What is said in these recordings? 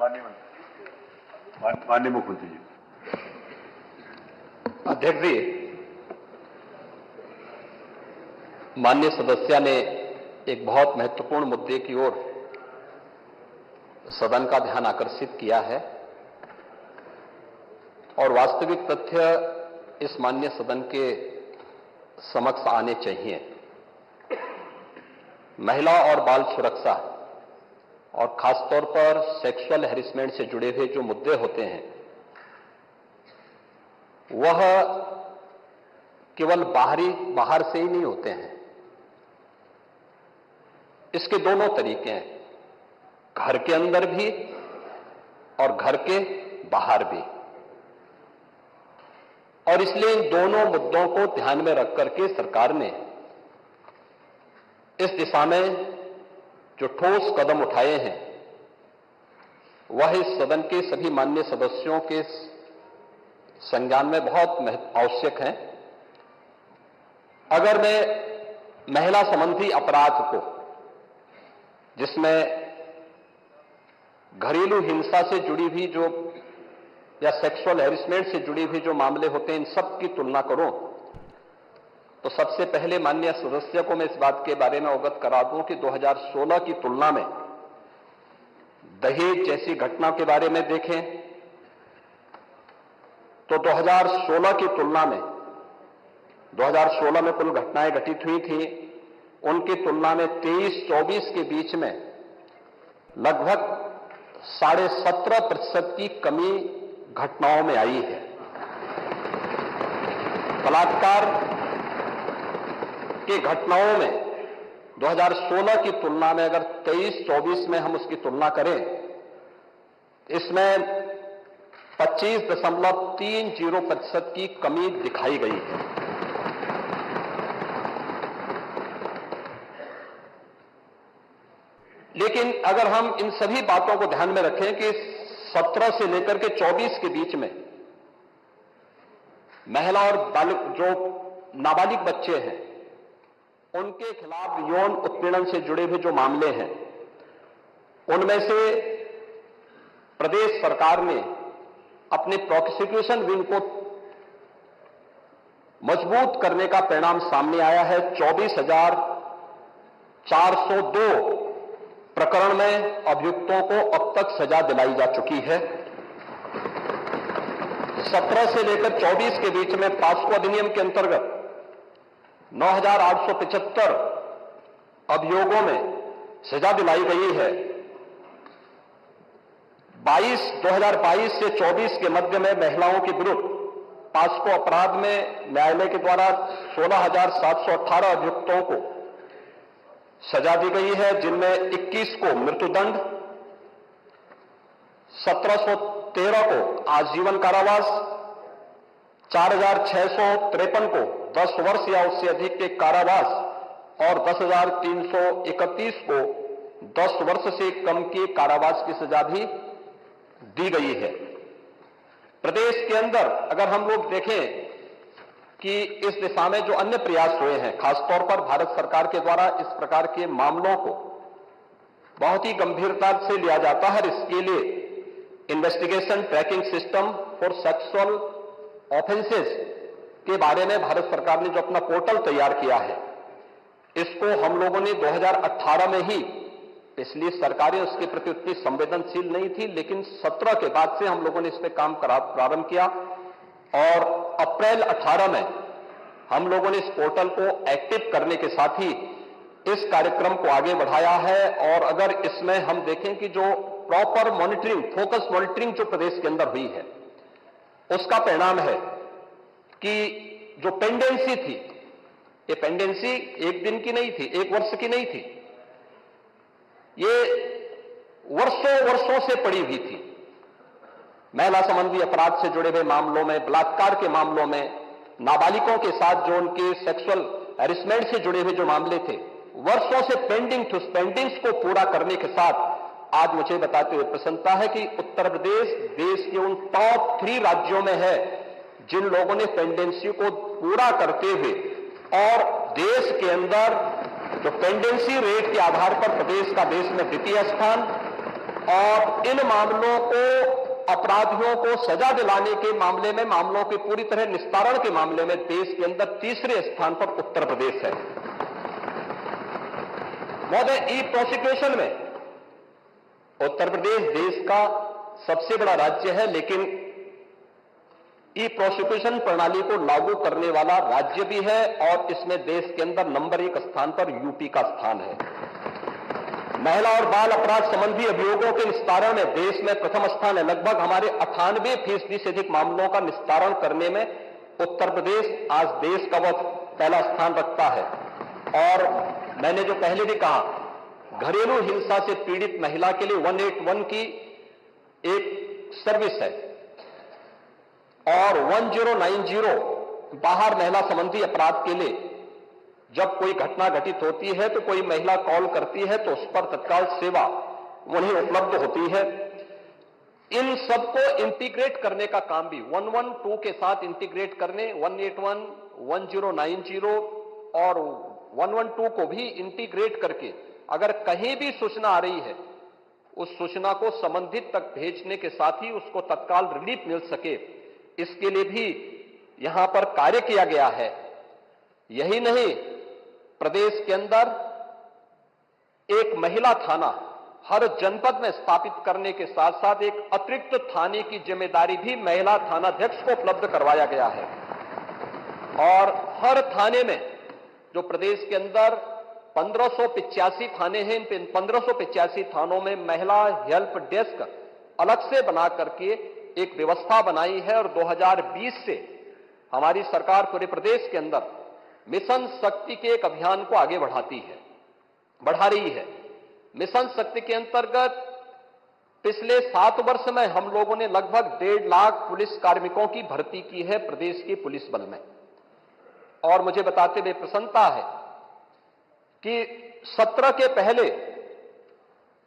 माननीय मुख्यमंत्री जी। अध्यक्ष जी, माननीय सदस्य ने एक बहुत महत्वपूर्ण मुद्दे की ओर सदन का ध्यान आकर्षित किया है और वास्तविक तथ्य इस माननीय सदन के समक्ष आने चाहिए। महिला और बाल सुरक्षा और खासतौर पर सेक्सुअल हैरेसमेंट से जुड़े हुए जो मुद्दे होते हैं वह केवल बाहर से ही नहीं होते हैं। इसके दोनों तरीके हैं, घर के अंदर भी और घर के बाहर भी। और इसलिए इन दोनों मुद्दों को ध्यान में रख करके सरकार ने इस दिशा में जो ठोस कदम उठाए हैं वह इस सदन के सभी माननीय सदस्यों के संज्ञान में बहुत आवश्यक हैं। अगर मैं महिला संबंधी अपराध को, जिसमें घरेलू हिंसा से जुड़ी हुई जो या सेक्सुअल हैरेसमेंट से जुड़ी हुई जो मामले होते हैं, इन सब की तुलना करूं तो सबसे पहले माननीय सदस्य को मैं इस बात के बारे में अवगत करा दूं कि 2016 की तुलना में दहेज जैसी घटना के बारे में देखें तो 2016 की तुलना में 2016 में कुल घटनाएं घटित हुई थी, उनकी तुलना में 23-24 के बीच में लगभग 17.5% की कमी घटनाओं में आई है। बलात्कार की घटनाओं में 2016 की तुलना में अगर 23-24 में हम उसकी तुलना करें, इसमें 25.30% की कमी दिखाई गई है। लेकिन अगर हम इन सभी बातों को ध्यान में रखें कि 17 से लेकर के 24 के बीच में महिला और जो नाबालिग बच्चे हैं उनके खिलाफ यौन उत्पीड़न से जुड़े हुए जो मामले हैं, उनमें से प्रदेश सरकार ने अपने प्रोसिक्यूशन विंग को मजबूत करने का परिणाम सामने आया है। 24,402 प्रकरण में अभियुक्तों को अब तक सजा दिलाई जा चुकी है। 17 से लेकर 24 के बीच में पॉक्सो अधिनियम के अंतर्गत 9,875 अभियोगों में सजा दिलाई गई है। 2022 से 24 के मध्य में महिलाओं के विरुद्ध पॉक्सो अपराध में न्यायालय के द्वारा 16,718 अभियुक्तों को सजा दी गई है, जिनमें 21 को मृत्युदंड, 1713 को आजीवन कारावास, 4,653 को 10 वर्ष या उससे अधिक के कारावास और 10,331 को 10 वर्ष से कम के कारावास की सजा भी दी गई है। प्रदेश के अंदर अगर हम लोग देखें कि इस दिशा में जो अन्य प्रयास हुए हैं, खासतौर पर भारत सरकार के द्वारा इस प्रकार के मामलों को बहुत ही गंभीरता से लिया जाता है। इसके लिए investigation tracking system for sexual offences के बारे में भारत सरकार ने जो अपना पोर्टल तैयार किया है, इसको हम लोगों ने 2018 में ही, पिछली सरकारें उसके प्रति उतनी संवेदनशील नहीं थी, लेकिन 17 के बाद से हम लोगों ने इस पर काम प्रारंभ किया और अप्रैल 18 में हम लोगों ने इस पोर्टल को एक्टिव करने के साथ ही इस कार्यक्रम को आगे बढ़ाया है। और अगर इसमें हम देखें कि जो प्रॉपर मॉनिटरिंग, फोकस मॉनिटरिंग जो प्रदेश के अंदर हुई है, उसका परिणाम है कि जो पेंडेंसी थी, ये पेंडेंसी एक दिन की नहीं थी, एक वर्ष की नहीं थी, ये वर्षों से पड़ी हुई थी। महिला संबंधी अपराध से जुड़े हुए मामलों में, बलात्कार के मामलों में, नाबालिगों के साथ जो उनके सेक्सुअल हैरेसमेंट से जुड़े हुए जो मामले थे, वर्षों से पेंडिंग थे। उस पेंडिंग्स को पूरा करने के साथ आज मुझे बताते हुए प्रसन्नता है कि उत्तर प्रदेश देश के उन टॉप 3 राज्यों में है जिन लोगों ने पेंडेंसी को पूरा करते हुए, और देश के अंदर जो पेंडेंसी रेट के आधार पर प्रदेश का देश में द्वितीय स्थान और इन मामलों को, अपराधियों को सजा दिलाने के मामले में, मामलों के पूरी तरह निस्तारण के मामले में देश के अंदर तीसरे स्थान पर उत्तर प्रदेश है। महोदय, ई प्रोसिक्यूशन में उत्तर प्रदेश देश का सबसे बड़ा राज्य है, लेकिन ई प्रोसिक्यूशन प्रणाली को लागू करने वाला राज्य भी है और इसमें देश के अंदर नंबर 1 स्थान पर यूपी का स्थान है। महिला और बाल अपराध संबंधी अभियोगों के निस्तारण में देश में प्रथम स्थान है। लगभग हमारे 98% से अधिक मामलों का निस्तारण करने में उत्तर प्रदेश आज देश का वह पहला स्थान रखता है। और मैंने जो पहले भी कहा, घरेलू हिंसा से पीड़ित महिला के लिए 181 की एक सर्विस है और 1090 बाहर महिला संबंधी अपराध के लिए जब कोई घटना घटित होती है तो कोई महिला कॉल करती है तो उस पर तत्काल सेवा उन्हें उपलब्ध होती है। इन सबको इंटीग्रेट करने का काम भी 112 के साथ इंटीग्रेट करने, 181, 1090 और 112 को भी इंटीग्रेट करके अगर कहीं भी सूचना आ रही है उस सूचना को संबंधित तक भेजने के साथ ही उसको तत्काल रिलीफ मिल सके, इसके लिए भी यहां पर कार्य किया गया है। यही नहीं, प्रदेश के अंदर एक महिला थाना हर जनपद में स्थापित करने के साथ साथ एक अतिरिक्त थाने की जिम्मेदारी भी महिला थानाध्यक्ष को उपलब्ध करवाया गया है। और हर थाने में, जो प्रदेश के अंदर 1585 थाने हैं, इन 1585 थानों में महिला हेल्प डेस्क अलग से बना करके एक व्यवस्था बनाई है। और 2020 से हमारी सरकार पूरे प्रदेश के अंदर मिशन शक्ति के एक अभियान को आगे बढ़ा रही है। मिशन शक्ति के अंतर्गत पिछले 7 वर्ष में हम लोगों ने लगभग 1.5 लाख पुलिस कार्मिकों की भर्ती की है प्रदेश के पुलिस बल में। और मुझे बताते हुए प्रसन्नता है कि 17 के पहले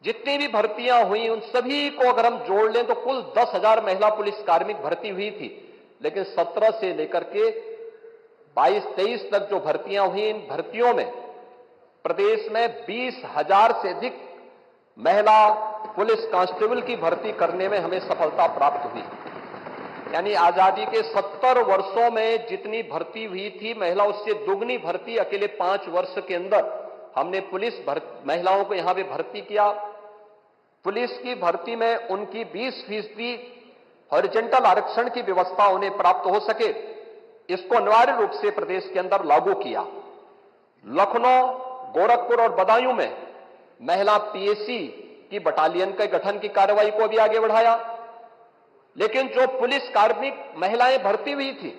जितनी भी भर्तियां हुई उन सभी को अगर हम जोड़ लें तो कुल 10,000 महिला पुलिस कार्मिक भर्ती हुई थी। लेकिन 17 से लेकर के 22-23 तक जो भर्तियां हुई, इन भर्तियों में प्रदेश में 20,000 से अधिक महिला पुलिस कांस्टेबल की भर्ती करने में हमें सफलता प्राप्त हुई। यानी आजादी के 70 वर्षों में जितनी भर्ती हुई थी महिला, उससे दुगनी भर्ती अकेले 5 वर्ष के अंदर हमने पुलिस महिलाओं को यहां पे भर्ती किया। पुलिस की भर्ती में उनकी 20% हॉरिजॉन्टल आरक्षण की व्यवस्था उन्हें प्राप्त हो सके, इसको अनिवार्य रूप से प्रदेश के अंदर लागू किया। लखनऊ, गोरखपुर और बदायूं में महिला पीएसी की बटालियन के गठन की कार्रवाई को भी आगे बढ़ाया। लेकिन जो पुलिस कार्मिक महिलाएं भर्ती हुई थी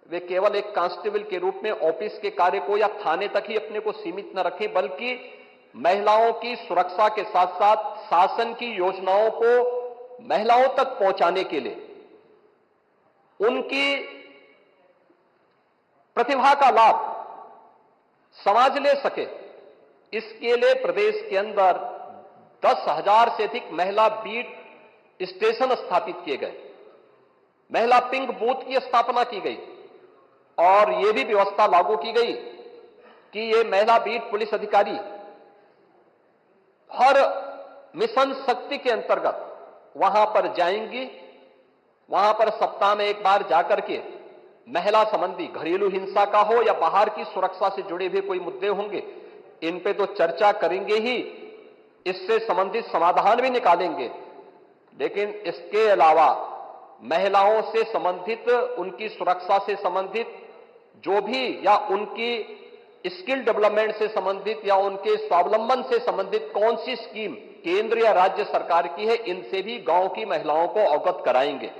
वे केवल एक कांस्टेबल के रूप में ऑफिस के कार्य को या थाने तक ही अपने को सीमित न रखें, बल्कि महिलाओं की सुरक्षा के साथ साथ शासन की योजनाओं को महिलाओं तक पहुंचाने के लिए उनकी प्रतिभा का लाभ समाज ले सके, इसके लिए प्रदेश के अंदर 10,000 से अधिक महिला बीट स्टेशन स्थापित किए गए, महिला पिंक बूथ की स्थापना की गई और यह भी व्यवस्था लागू की गई कि ये महिला बीट पुलिस अधिकारी हर मिशन शक्ति के अंतर्गत वहां पर जाएंगी, वहां पर सप्ताह में एक बार जाकर के महिला संबंधी घरेलू हिंसा का हो या बाहर की सुरक्षा से जुड़े हुए कोई मुद्दे होंगे, इन पे तो चर्चा करेंगे ही, इससे संबंधित समाधान भी निकालेंगे। लेकिन इसके अलावा महिलाओं से संबंधित, उनकी सुरक्षा से संबंधित जो भी, या उनकी स्किल डेवलपमेंट से संबंधित या उनके स्वावलंबन से संबंधित कौन सी स्कीम केंद्र या राज्य सरकार की है, इनसे भी गांव की महिलाओं को अवगत कराएंगे।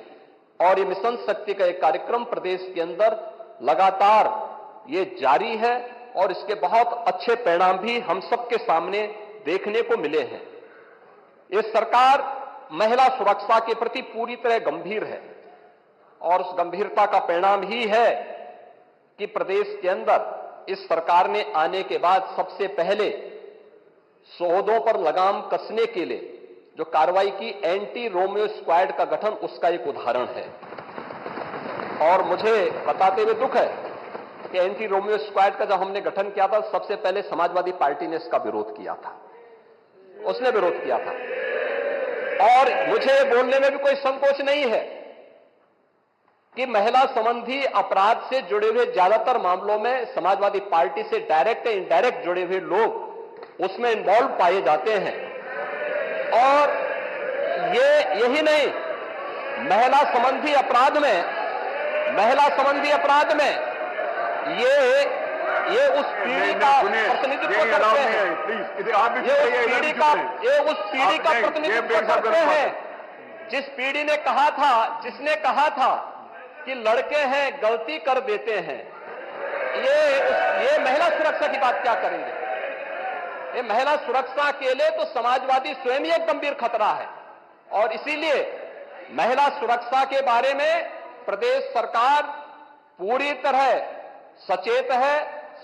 और ये मिशन शक्ति का एक कार्यक्रम प्रदेश के अंदर लगातार ये जारी है और इसके बहुत अच्छे परिणाम भी हम सबके सामने देखने को मिले हैं। ये सरकार महिला सुरक्षा के प्रति पूरी तरह गंभीर है और उस गंभीरता का परिणाम ही है कि प्रदेश के अंदर इस सरकार ने आने के बाद सबसे पहले सौदों पर लगाम कसने के लिए जो कार्रवाई की एंटी रोमियो स्क्वाड का गठन, उसका एक उदाहरण है। और मुझे बताते हुए दुख है कि एंटी रोमियो स्क्वाड का जब हमने गठन किया था, सबसे पहले समाजवादी पार्टी ने इसका विरोध किया था, उसने विरोध किया था। और मुझे बोलने में भी कोई संकोच नहीं है कि महिला संबंधी अपराध से जुड़े हुए ज्यादातर मामलों में समाजवादी पार्टी से डायरेक्ट या इनडायरेक्ट जुड़े हुए लोग उसमें इन्वॉल्व पाए जाते हैं। और यही नहीं, महिला संबंधी अपराध में ये उस पीढ़ी का प्रतिनिधित्व करते हैं, ये उस पीढ़ी का प्रतिनिधित्व करते हैं जिस पीढ़ी ने कहा था, जिसने कहा था कि लड़के हैं गलती कर देते हैं। ये महिला सुरक्षा की बात क्या करेंगे? ये महिला सुरक्षा के लिए तो समाजवादी स्वयं ही एक गंभीर खतरा है। और इसीलिए महिला सुरक्षा के बारे में प्रदेश सरकार पूरी तरह सचेत है,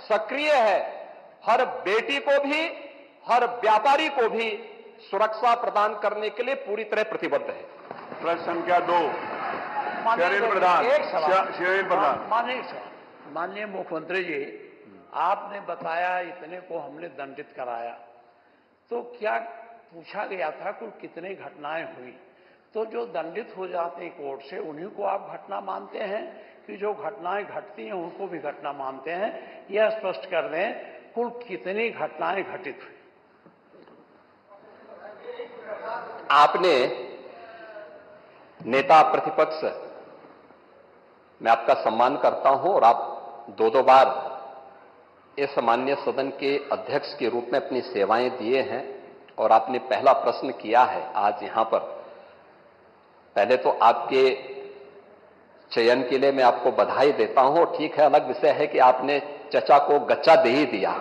सक्रिय है। हर बेटी को भी, हर व्यापारी को भी सुरक्षा प्रदान करने के लिए पूरी तरह प्रतिबद्ध है। प्रश्न संख्या 2 शरीर प्रधान। माननीय मुख्यमंत्री जी, आपने बताया इतने को हमने दंडित कराया, तो क्या पूछा गया था कुल कितने घटनाएं हुई? तो जो दंडित हो जाते हैं कोर्ट से उन्हीं को आप घटना मानते हैं कि जो घटनाएं घटती हैं उनको भी घटना मानते हैं? यह स्पष्ट कर दें कुल कितनी घटनाएं घटित हुई। आपने नेता प्रतिपक्ष, मैं आपका सम्मान करता हूं और आप दो बार इस माननीय सदन के अध्यक्ष के रूप में अपनी सेवाएं दिए हैं और आपने पहला प्रश्न किया है आज यहां पर। पहले तो आपके चयन के लिए मैं आपको बधाई देता हूं। ठीक है, अलग विषय है कि आपने चचा को गच्चा दे ही दिया।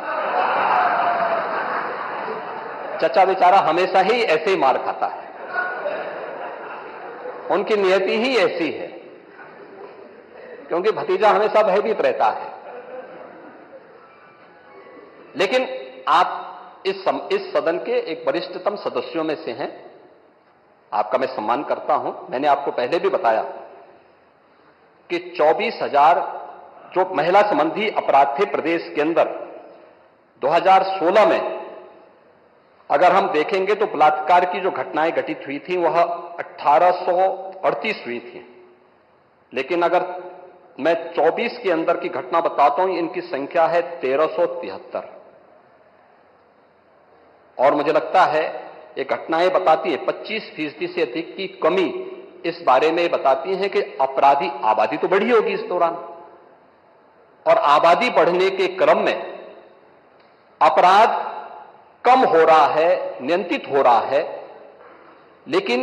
चचा बेचारा हमेशा ही ऐसे ही मार खाता है, उनकी नियति ही ऐसी है, क्योंकि भतीजा हमेशा भयभीत रहता है। लेकिन आप इस सदन के एक वरिष्ठतम सदस्यों में से हैं, आपका मैं सम्मान करता हूं। मैंने आपको पहले भी बताया कि 24,000 जो महिला संबंधी अपराध थे प्रदेश के अंदर 2016 में, अगर हम देखेंगे तो बलात्कार की जो घटनाएं घटित हुई थी वह 1838 हुई थी। लेकिन अगर मैं 24 के अंदर की घटना बताता हूं, इनकी संख्या है 1373। और मुझे लगता है ये घटनाएं बताती है 25% से अधिक की कमी इस बारे में बताती है कि अपराधी आबादी तो बढ़ी होगी इस दौरान, और आबादी बढ़ने के क्रम में अपराध कम हो रहा है, नियंत्रित हो रहा है। लेकिन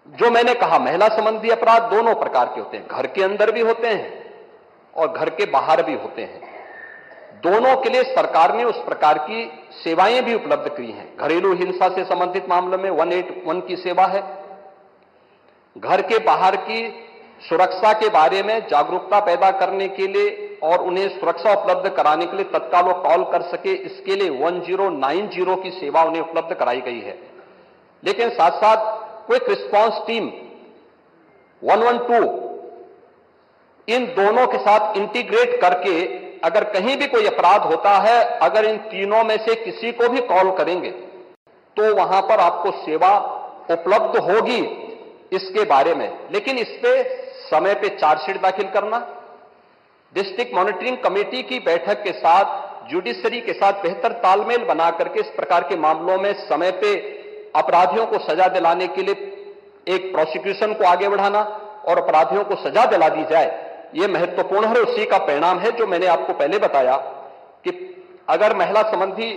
जो मैंने कहा, महिला संबंधी अपराध दोनों प्रकार के होते हैं, घर के अंदर भी होते हैं और घर के बाहर भी होते हैं। दोनों के लिए सरकार ने उस प्रकार की सेवाएं भी उपलब्ध की हैं। घरेलू हिंसा से संबंधित मामले में 181 की सेवा है। घर के बाहर की सुरक्षा के बारे में जागरूकता पैदा करने के लिए और उन्हें सुरक्षा उपलब्ध कराने के लिए तत्काल वो कॉल कर सके, इसके लिए 1090 की सेवा उन्हें उपलब्ध कराई गई है। लेकिन साथ साथ क्विक रिस्पांस टीम 112 इन दोनों के साथ इंटीग्रेट करके अगर कहीं भी कोई अपराध होता है, अगर इन तीनों में से किसी को भी कॉल करेंगे तो वहां पर आपको सेवा उपलब्ध होगी इसके बारे में। लेकिन इस पे समय पे चार्जशीट दाखिल करना, डिस्ट्रिक्ट मॉनिटरिंग कमेटी की बैठक के साथ, जुडिशरी के साथ बेहतर तालमेल बना करके इस प्रकार के मामलों में समय पे अपराधियों को सजा दिलाने के लिए एक प्रोसिक्यूशन को आगे बढ़ाना और अपराधियों को सजा दिला दी जाए, यह महत्वपूर्ण है। उसी का परिणाम है जो मैंने आपको पहले बताया कि अगर महिला संबंधी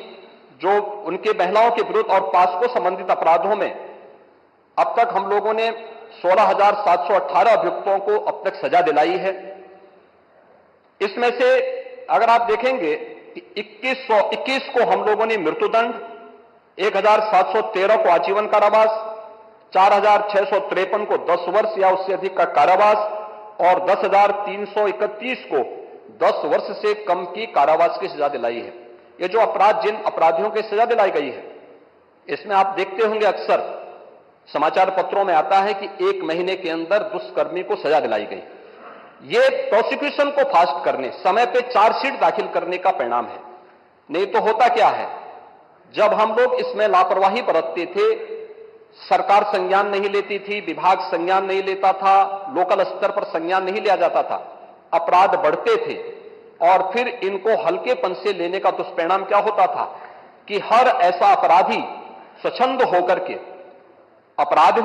जो उनके महिलाओं के विरुद्ध और पास्को संबंधित अपराधों में अब तक हम लोगों ने 16,718 अभियुक्तों को अब तक सजा दिलाई है। इसमें से अगर आप देखेंगे 2121 को हम लोगों ने मृत्युदंड, 1,713 को आजीवन कारावास, 4,653 को 10 वर्ष या उससे अधिक का कारावास और 10,331 को 10 वर्ष से कम की कारावास की सजा दिलाई है। ये जो अपराध, जिन अपराधियों की सजा दिलाई गई है, इसमें आप देखते होंगे अक्सर समाचार पत्रों में आता है कि 1 महीने के अंदर दुष्कर्मी को सजा दिलाई गई। ये प्रोसिक्यूशन को फास्ट करने, समय पे चार्जशीट दाखिल करने का परिणाम है। नहीं तो होता क्या है, जब हम लोग इसमें लापरवाही बरतते थे, सरकार संज्ञान नहीं लेती थी, विभाग संज्ञान नहीं लेता था, लोकल स्तर पर संज्ञान नहीं लिया जाता था, अपराध बढ़ते थे और फिर इनको हल्केपन से लेने का दुष्परिणाम क्या होता था कि हर ऐसा अपराधी स्वच्छंद होकर के अपराध